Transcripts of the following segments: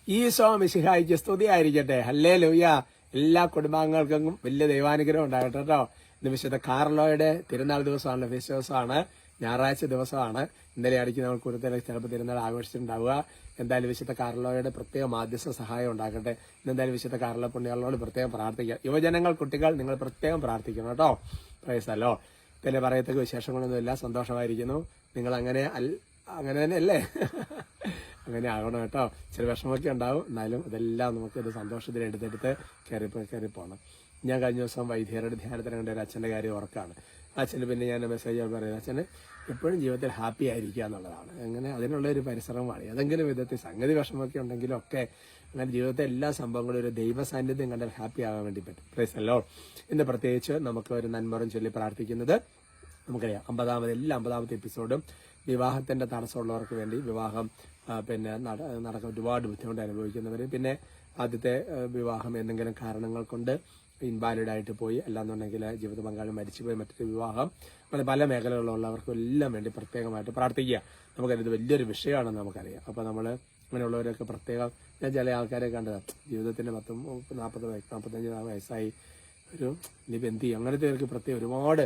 ഈശോ മിശിഹായിക്ക് സ്തുതിയായിരിക്കട്ടെ. ഹല്ലേലൂയ. എല്ലാ കുടുംബാംഗങ്ങൾക്കും വലിയ ദൈവാനുഗ്രഹം ഉണ്ടാകട്ടെ കേട്ടോ. ഇന്ന് വിശുദ്ധ കാർലോയുടെ തിരുനാൾ ദിവസമാണ്, ഫെസ്റ്റ് ദിവസമാണ്, ഞായറാഴ്ച ദിവസമാണ്. ഇന്നലെ അടിക്ക് നമ്മൾ കൂടുതൽ ചിലപ്പോൾ തിരുനാൾ ആഘോഷിച്ചിട്ടുണ്ടാവുക. എന്തായാലും വിശുദ്ധ കാർലോയുടെ പ്രത്യേക മാധ്യസ്ഥ സഹായം ഉണ്ടാകട്ടെ. ഇന്നെന്തായാലും വിശുദ്ധ കാർലോ പുണ്യാളോട് പ്രത്യേകം പ്രാർത്ഥിക്കുക. യുവജനങ്ങൾ, കുട്ടികൾ, നിങ്ങൾ പ്രത്യേകം പ്രാർത്ഥിക്കണം കേട്ടോ. പ്രൈസല്ലോ. പിന്നെ പറയത്തക്ക വിശേഷങ്ങളൊന്നുമില്ല, സന്തോഷമായിരിക്കുന്നു. നിങ്ങൾ അങ്ങനെ തന്നെ അല്ലേ? അങ്ങനെ ആകണം കേട്ടോ. ചില വിഷമമൊക്കെ ഉണ്ടാവും, എന്നാലും ഇതെല്ലാം നമുക്ക് ഇത് സന്തോഷത്തിൽ എടുത്തെടുത്ത് കയറി പോകണം. ഞാൻ കഴിഞ്ഞ ദിവസം വൈദ്യരുടെ ധ്യാനത്തിന് കണ്ട ഒരു അച്ഛൻ്റെ കാര്യം ഓർക്കാണ്. അച്ഛന് പിന്നെ ഞാൻ മെസ്സേജ് പറയുന്നത്, അച്ഛന് എപ്പോഴും ജീവിതത്തിൽ ഹാപ്പി ആയിരിക്കുക എന്നുള്ളതാണ്. അങ്ങനെ അതിനുള്ളൊരു പരിശ്രമമാണ്. ഏതെങ്കിലും വിധത്തിൽ സംഗതി വിഷമമൊക്കെ ഉണ്ടെങ്കിലും ഒക്കെ അങ്ങനെ ജീവിതത്തെ എല്ലാ സംഭവങ്ങളും ഒരു ദൈവ സാന്നിധ്യം കണ്ടാൽ ഹാപ്പി ആകാൻ വേണ്ടി പറ്റും. പ്രൈസല്ലോ. ഇന്ന് പ്രത്യേകിച്ച് നമുക്ക് ഒരു നന്മറും ചൊല്ലി പ്രാർത്ഥിക്കുന്നത് നമുക്കറിയാം. 50ാമത്തെ എപ്പിസോഡും വിവാഹത്തിന്റെ തടസ്സമുള്ളവർക്ക് വേണ്ടി, വിവാഹം പിന്നെ നടക്കാൻ ഒരുപാട് ബുദ്ധിമുട്ട് അനുഭവിക്കുന്നവർ, പിന്നെ ആദ്യത്തെ വിവാഹം എന്തെങ്കിലും കാരണങ്ങൾ കൊണ്ട് ഇൻവാലിഡായിട്ട് പോയി, അല്ലാന്നുണ്ടെങ്കിൽ ജീവിത പങ്കാളി മരിച്ചുപോയി, മറ്റൊരു വിവാഹം, അങ്ങനെ പല മേഖലകളിലുള്ളവർക്കും എല്ലാം വേണ്ടി പ്രത്യേകമായിട്ട് പ്രാർത്ഥിക്കുക. നമുക്കറിയാം, ഇത് വലിയൊരു വിഷയമാണെന്ന് നമുക്കറിയാം. അപ്പോൾ നമ്മൾ അങ്ങനെയുള്ളവരൊക്കെ പ്രത്യേകം, ഞാൻ ചില ആൾക്കാരെ കണ്ടത് ജീവിതത്തിന്റെ 45 വയസ്സായി ഒരു ഇനിയിപ്പോൾ എന്ത് ചെയ്യും, അങ്ങനത്തെ പേർക്ക് പ്രത്യേകം ഒരുപാട്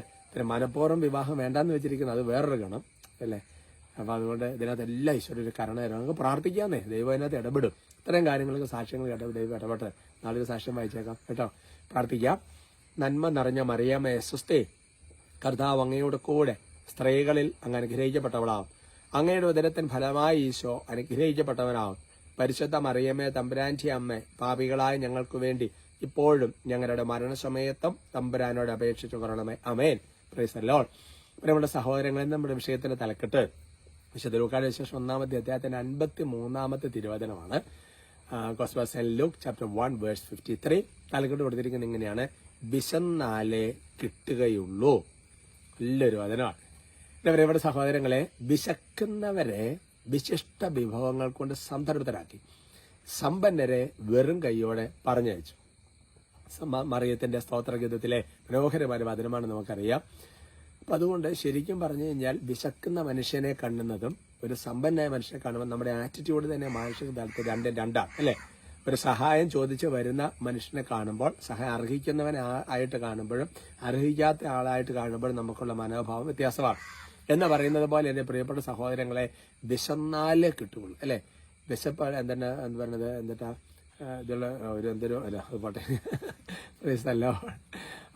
മനഃപൂർവ്വം വിവാഹം വേണ്ടാന്ന് വെച്ചിരിക്കുന്നത്, അത് വേറൊരു ഗണം അല്ലേ. അപ്പൊ അതുകൊണ്ട് ഇതിനകത്ത് എല്ലാ ഈശ്വര ഒരു കരുണ തരും. നമുക്ക് പ്രാർത്ഥിക്കാന്നേ, ദൈവം അതിനകത്ത് ഇടപെടും. ഇത്രയും കാര്യങ്ങൾക്ക് സാക്ഷ്യങ്ങൾ കേട്ടോ, ദൈവം ഇടപെട്ട് നാളെ സാക്ഷ്യം വായിച്ചേക്കാം കേട്ടോ. പ്രാർത്ഥിക്കാം. നന്മ നിറഞ്ഞ മറിയാമേ സ്വസ്തി, കർത്താവ് അങ്ങയോട് കൂടെ സ്ത്രീകളിൽ അങ്ങ് അനുഗ്രഹിക്കപ്പെട്ടവളാവും. അങ്ങയുടെ ഉദരത്തിൻ ഫലമായി ഈശോ അനുഗ്രഹിക്കപ്പെട്ടവനാവും. പരിശുദ്ധ മറിയമേ തമ്പുരാന്റെ അമ്മേ, പാപികളായ ഞങ്ങൾക്ക് വേണ്ടി ഇപ്പോഴും ഞങ്ങളുടെ മരണസമയത്തും തമ്പുരാനോട് അപേക്ഷിച്ചു കൊള്ളണമേ. ആമേൻ. Praise the Lord. നമ്മുടെ സഹോദരങ്ങളിൽ നമ്മുടെ വിഷയത്തിന്റെ തലക്കെട്ട് വിശുദ്ധ ലൂക്കായുടെ വിശേഷം 1-ാമത്തെ അധ്യായത്തിന്റെ 53-ാമത്തെ തിരുവചനമാണ്. Gospel of saint Luke chapter 1:53. തലക്കെട്ട് കൊടുത്തിരിക്കുന്നത് ഇങ്ങനെയാണ്: വിശന്നാലേ കിട്ടുകയുള്ളൂ. നല്ലൊരു വചനമാണ്. എന്താ പറയുക, ഇവിടെ സഹോദരങ്ങളെ, വിശക്കുന്നവരെ വിശിഷ്ട വിഭവങ്ങൾ കൊണ്ട് സംതൃപ്തരാക്കി, സമ്പന്നരെ വെറും കൈയോടെ പറഞ്ഞയച്ചു. മറിയത്തിന്റെ സ്തോത്രഗീതത്തിലെ മനോഹരമായ വചനമാണ് നമുക്കറിയാം. അപ്പൊ അതുകൊണ്ട് ശരിക്കും പറഞ്ഞു കഴിഞ്ഞാൽ വിശക്കുന്ന മനുഷ്യനെ കാണുന്നതും ഒരു സമ്പന്നമായ മനുഷ്യനെ കാണുമ്പോൾ നമ്മുടെ ആറ്റിറ്റ്യൂഡ് തന്നെ മാനസിക തലത്തിൽ രണ്ടാണ് അല്ലെ. ഒരു സഹായം ചോദിച്ച് വരുന്ന മനുഷ്യനെ കാണുമ്പോൾ, സഹായം അർഹിക്കുന്നവൻ ആയിട്ട് കാണുമ്പോഴും അർഹിക്കാത്ത ആളായിട്ട് കാണുമ്പോഴും നമുക്കുള്ള മനോഭാവം വ്യത്യാസമാണ്. എന്ന് പറയുന്നത് പോലെ എന്റെ പ്രിയപ്പെട്ട സഹോദരങ്ങളെ, വിശന്നാലേ കിട്ടുകയുള്ളൂ അല്ലെ. വിശപ്പ് എന്താണ് പറഞ്ഞത്, എന്നിട്ടാ ഇതുള്ള ഒരു എന്തൊരു അല്ല, അത് പോട്ടെ. പ്രൈസല്ലോ.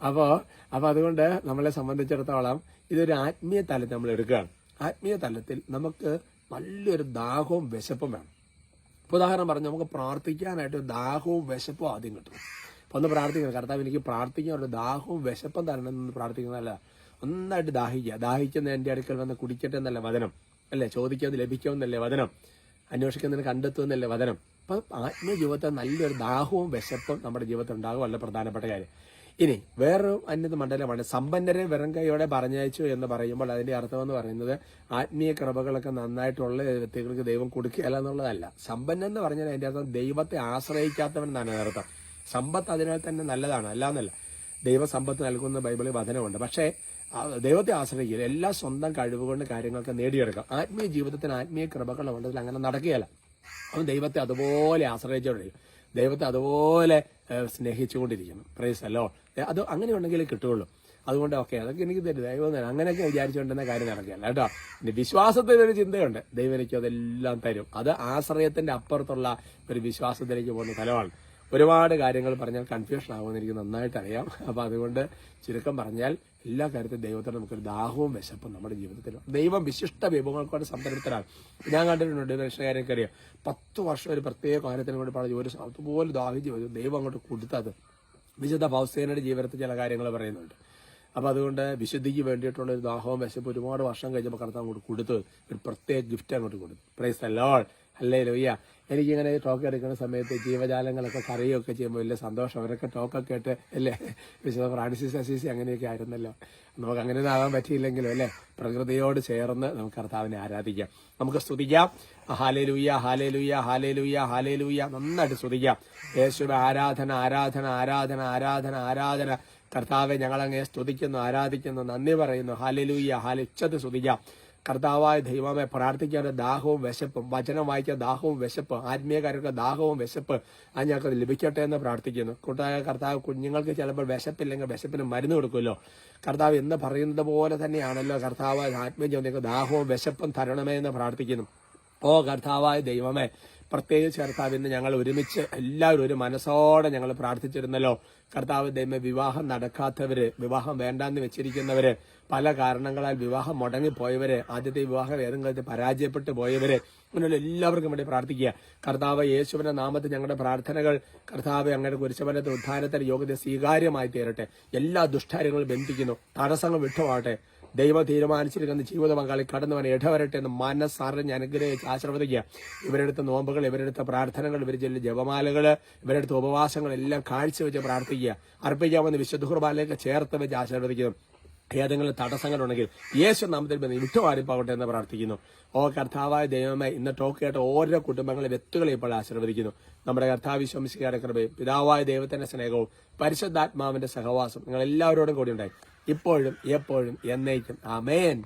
അപ്പൊ അതുകൊണ്ട് നമ്മളെ സംബന്ധിച്ചിടത്തോളം ഇതൊരു ആത്മീയ തലത്തിൽ നമ്മൾ എടുക്കുകയാണ്. ആത്മീയ തലത്തിൽ നമുക്ക് നല്ലൊരു ദാഹവും വിശപ്പും വേണം. ഇപ്പൊ ഉദാഹരണം പറഞ്ഞു, നമുക്ക് പ്രാർത്ഥിക്കാനായിട്ട് ദാഹവും വിശപ്പും ആദ്യം കിട്ടും. അപ്പൊ ഒന്ന് പ്രാർത്ഥിക്കണം, കർത്താവ് എനിക്ക് പ്രാർത്ഥിക്കാനുള്ള ദാഹവും വിശപ്പും തരണമെന്ന് പ്രാർത്ഥിക്കുന്നതല്ല, ഒന്നായിട്ട് ദാഹിക്കുന്ന എന്റെ അടുക്കൽ വന്ന് കുടിക്കട്ടെ എന്നല്ല വചനം അല്ലെ. ചോദിക്കാമെന്ന് ലഭിക്കുമെന്നല്ലേ വചനം. അന്വേഷിക്കുന്നതിന് കണ്ടെത്തുമെന്നല്ലേ വചനം. അപ്പൊ ആത്മീയ ജീവിതത്തിൽ നല്ലൊരു ദാഹവും വിശപ്പും നമ്മുടെ ജീവിതത്തിൽ ഉണ്ടാകും. വളരെ പ്രധാനപ്പെട്ട കാര്യം. ഇനി വേറൊരു അന്യത മണ്ഡലമാണ് സമ്പന്നരെ വെറും കൈയോടെ പറഞ്ഞയച്ചു എന്ന് പറയുമ്പോൾ അതിന്റെ അർത്ഥം എന്ന് പറയുന്നത് ആത്മീയ കൃപകളൊക്കെ നന്നായിട്ടുള്ള വ്യക്തികൾക്ക് ദൈവം കൊടുക്കുകയല്ല എന്നുള്ളതല്ല. സമ്പന്നൻ എന്ന് പറഞ്ഞാൽ അതിന്റെ അർത്ഥം ദൈവത്തെ ആശ്രയിക്കാത്തവൻ എന്നാണ് അർത്ഥം. സമ്പത്ത് അതിനാൽ തന്നെ നല്ലതാണ്, അല്ലാന്നല്ല. ദൈവസമ്പത്ത് നൽകുന്ന ബൈബിളിൽ വചനമുണ്ട്. പക്ഷേ ദൈവത്തെ ആശ്രയിക്കുക, എല്ലാ സ്വന്തം കഴിവുകൊണ്ട് കാര്യങ്ങളൊക്കെ നേടിയെടുക്കാം. ആത്മീയ ജീവിതത്തിന് ആത്മീയ കൃപകൾ ഉണ്ടെങ്കിൽ അങ്ങനെ നടക്കുകയല്ല. അവൻ ദൈവത്തെ അതുപോലെ ആശ്രയിച്ചുകൊണ്ടിരിക്കും, ദൈവത്തെ അതുപോലെ സ്നേഹിച്ചുകൊണ്ടിരിക്കണം. Price the Lord. അത് അങ്ങനെ ഉണ്ടെങ്കിലേ കിട്ടുകയുള്ളൂ. അതുകൊണ്ട് ഓക്കെ, അതൊക്കെ എനിക്ക് തരും, ദൈവം തരും, അങ്ങനെയൊക്കെ വിചാരിച്ചുകൊണ്ടിരുന്ന കാര്യം നടക്കുകയല്ല കേട്ടോ. പിന്നെ വിശ്വാസത്തിനൊരു ചിന്തയുണ്ട്, ദൈവം എനിക്ക് അതെല്ലാം തരും. അത് ആശ്രയത്തിന്റെ അപ്പുറത്തുള്ള ഒരു വിശ്വാസത്തിലേക്ക് പോകുന്ന ഫലമാണ്. ഒരുപാട് കാര്യങ്ങൾ പറഞ്ഞാൽ കൺഫ്യൂഷൻ ആകുമെന്ന് എനിക്ക് നന്നായിട്ട് അറിയാം. അപ്പൊ അതുകൊണ്ട് ചുരുക്കം പറഞ്ഞാൽ എല്ലാ കാര്യത്തിലും ദൈവത്തിന് നമുക്കൊരു ദാഹവും വിശപ്പും നമ്മുടെ ജീവിതത്തിൽ. ദൈവം വിശിഷ്ട വിഭവങ്ങൾക്കൊണ്ട് സംതൃപ്തരാണ്. ഞാൻ കണ്ടിട്ടുണ്ട് രക്ഷകാരൊക്കെ അറിയാം, 10 വർഷം ഒരു പ്രത്യേക കാര്യത്തിനും കൂടി പറഞ്ഞ ഒരു അതുപോലെ ദാഹിച്ച് വരും, ദൈവം അങ്ങോട്ട് കൊടുത്തത്. വിശുദ്ധ ഫൗസ്തീനയുടെ ജീവിതത്തിൽ ചില കാര്യങ്ങൾ പറയുന്നുണ്ട്. അപ്പൊ അതുകൊണ്ട് വിശുദ്ധിക്ക് വേണ്ടിയിട്ടുള്ള ഒരു ദാഹവും വിശപ്പ് ഒരുപാട് വർഷം കഴിഞ്ഞപ്പോൾ കർത്താവ് അങ്ങോട്ട് കൊടുത്ത് ഒരു പ്രത്യേക ഗിഫ്റ്റ് അങ്ങോട്ട് കൊടുത്തു. Price the Lord. ഹല്ലേലൂയ. എനിക്കിങ്ങനെ ടോക്ക് എടുക്കുന്ന സമയത്ത് ജീവജാലങ്ങളൊക്കെ കരയൊക്കെ ചെയ്യുമ്പോൾ വലിയ സന്തോഷം. അവരൊക്കെ ടോക്കൊക്കെ ഇട്ട് അല്ലേ, വിശുദ്ധ ഫ്രാൻസിസ് അസീസി അങ്ങനെയൊക്കെ ആയിരുന്നല്ലോ. നമുക്ക് അങ്ങനെ ആകാൻ പറ്റിയില്ലെങ്കിലും അല്ലെ, പ്രകൃതിയോട് ചേർന്ന് നമുക്ക് കർത്താവിനെ ആരാധിക്കാം, നമുക്ക് സ്തുതിക്കാം. Hallelujah, hallelujah, hallelujah, hallelujah. നന്നായിട്ട് സ്തുതിക്കാം. യേശുവേ ആരാധന, ആരാധന, ആരാധന, ആരാധന, ആരാധന. കർത്താവെ ഞങ്ങളങ്ങേ സ്തുതിക്കുന്നു, ആരാധിക്കുന്നു, നന്ദി പറയുന്നു. ഹാലേലൂയ, ഉച്ചത്തിൽ സ്തുതിക്കാം. കർത്താവായ ദൈവമേ, പ്രാർത്ഥിക്കാനുള്ള ദാഹവും വിശപ്പും, വചനം വായിക്കാൻ ദാഹവും വിശപ്പ്, ആത്മീയ കാര്യങ്ങളുടെ ദാഹവും വിശപ്പ് അത് ഞങ്ങൾക്ക് ലഭിക്കട്ടെ എന്ന് പ്രാർത്ഥിക്കുന്നു. കൂട്ടായ കർത്താവ്, കുഞ്ഞുങ്ങൾക്ക് ചിലപ്പോൾ വിശപ്പില്ലെങ്കിൽ വിശപ്പിന് മരുന്ന് കൊടുക്കുമല്ലോ. കർത്താവ് എന്ന് പറയുന്നത് പോലെ തന്നെയാണല്ലോ കർത്താവ് ആത്മീയ ജീവിതങ്ങൾക്ക് ദാഹവും വിശപ്പും തരണമേ എന്ന് പ്രാർത്ഥിക്കുന്നു. ഓ കർത്താവായ ദൈവമേ, പ്രത്യേകിച്ച് കർത്താവ് ഇന്ന് ഞങ്ങൾ ഒരുമിച്ച് എല്ലാവരും ഒരു മനസ്സോടെ ഞങ്ങൾ പ്രാർത്ഥിച്ചിരുന്നല്ലോ. കർത്താവ് ദൈവമേ, വിവാഹം നടക്കാത്തവര്, വിവാഹം വേണ്ടാന്ന് വെച്ചിരിക്കുന്നവര്, പല കാരണങ്ങളാൽ വിവാഹം മുടങ്ങിപ്പോയവര്, ആദ്യത്തെ വിവാഹം ഏതെങ്കിലും പരാജയപ്പെട്ടു പോയവര്, അങ്ങനെയുള്ള എല്ലാവർക്കും വേണ്ടി പ്രാർത്ഥിക്കുക. കർത്താവ് യേശുവിന്റെ നാമത്തിൽ ഞങ്ങളുടെ പ്രാർത്ഥനകൾ കർത്താവ് അങ്ങയുടെ കുരിശുമരണത്തിൽ ഉദ്ധാനത്തിന്റെ യോഗ്യത സ്വീകാര്യമായി തീരട്ടെ. എല്ലാ ദുഷ്കാര്യങ്ങളും ബന്ധിക്കുന്നു, തടസ്സങ്ങൾ വിട്ടുപോകട്ടെ. ദൈവം തീരുമാനിച്ചിരിക്കുന്ന ജീവിത പങ്കാളി കടന്നുവൻ ഇടവരട്ടെ എന്ന് മനസ്സറിഞ്ഞ് അനുഗ്രഹിച്ച് ആശീർവദിക്കുക. ഇവരെടുത്ത നോമ്പുകൾ, ഇവരെടുത്ത പ്രാർത്ഥനകൾ, ഇവർ ചൊല്ലിയ ജപമാലകൾ, ഇവരെടുത്ത ഉപവാസങ്ങളെല്ലാം കാഴ്ചവെച്ച് പ്രാർത്ഥിക്കുക. അർപ്പിക്കാമെന്ന് വിശുദ്ധ കുർബാനയിലേക്ക് ചേർത്ത് വെച്ച് ആശീർവദിക്കുന്നു. ഏതെങ്കിലും തടസ്സങ്ങളുണ്ടെങ്കിൽ യേശു നാമത്തിൽ വിട്ടുമാറിപ്പോകട്ടെ എന്ന് പ്രാർത്ഥിക്കുന്നു. ഓ കർത്താവായ ദൈവമേ, ഇന്ന് ടോക്ക് കേട്ട ഓരോ കുടുംബങ്ങളെ വ്യക്തികളെ ഇപ്പോൾ ആശീർവദിക്കുന്നു. നമ്മുടെ കർത്താവ് ശംസിക്കാരുടെ കൃപയും പിതാവായ ദൈവത്തിന്റെ സ്നേഹവും പരിശുദ്ധാത്മാവിന്റെ സഹവാസം നിങ്ങൾ എല്ലാവരോടും കൂടി ഉണ്ടായി ഇപ്പോഴും എപ്പോഴും എന്നേക്കും. ആമേൻ.